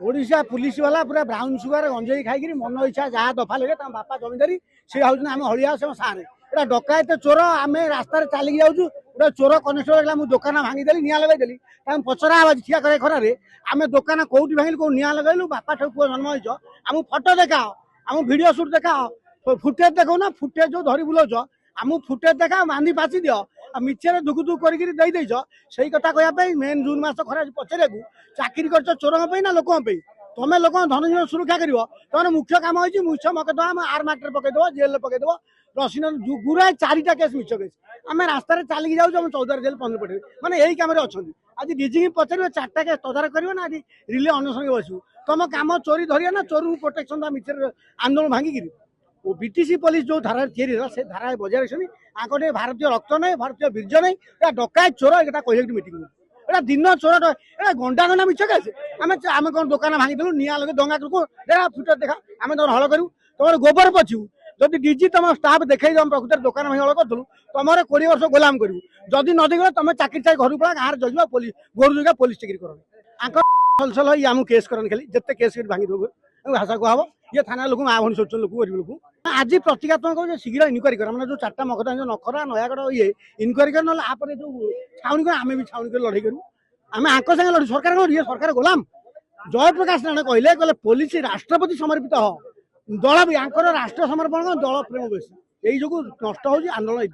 Odisha police वाला पूरा brown sugar गंजेई खाई मन इच्छा जहाँ दफा लगे बापा जमींदारी सी हूँ आम हलिया सारे एटा डकायत चोर आम रास्तार चलिकी जाऊँ गोटे चोर कनेस्टेबल मुझे दुकान भांगीदेली निआ लगेदेली पचरा ठिया करे खरारे आम दुकान कौटी भांगिलु कौ निआ लगेलु बापा ठू पुआ जन्म हो आम फटो देखाओ आम भिडियो सुट देखाओ फुटेज देखो ना फुटेज जो धरी बुलाउछ आम फुटेज देखाओ बांधी पाची दियो मिछे दुख दुख करदेच से कथा कहवाई मेन जून मस खरा पचारे चाकरी कर चोर ना लोक तुम्हें लोक धन जीवन सुरक्षा कर तुम मुख्य कम हो मुछ मकईदेव आर मार्टर पकईदेव जेल पकईदेव रसीन गुराए 4टा केस मिछ केस आम रास्तार चलिकी जाऊँ 14 जेल 15 पठे मैंने यही कम अच्छा आज डीजी पचारे 4टा केस तदारख कर ना आज रिले अनशन बसू तुम कम चोरी धरिया ना चोर प्रोटेक्शन मिछे आंदोलन भांगिकी बीटीसी पुलिस जो धारा से धारा बजाय रखी आगे भारतीय रक्त नहीं भारतीय वीर्य नहीं डकायत चोर यहाँ कह मीटिंग एटा दिन चोर घंटा घंटा मिछ कैसे आम कौन दुकान भांगीदेलु निआ लगे दंगा देखा फुटेज देखा आम तुम हल करूँ तुम गोबर पचू जदि डीजी तुम स्टाफ देखे तुम प्रकृत दुकान भाई हल करूँ तुम 20 वर्ष गोलाम करूँ जदि नदी तुम चाकरी चाहे घर पड़ा गाँव जगह पुलिस गोरु जगह पुलिस चाकरी कर सलसल आम केस करन खाली जिते केस भांगी देव भाषा कह ये थाना लोक माँ भणी सोचुन लोक गरीब लोक आज प्रतिकात्मक शीघ्र इनक्वारी कर जो 4टा मकदा नखरा नयागढ़ ये इनक्वारी कर ना आप जो छाउनी कर आम भी छाउनी कर लड़ाई करूँ आम आंक संगे लड़ी सरकार ये सरकार गोलाम जयप्रकाश नारायण कहले पुलिस राष्ट्रपति समर्पित हो दल भी आंकर राष्ट्र समर्पण दल प्रेम बेसी यही जो नष्ट हो आंदोलन ये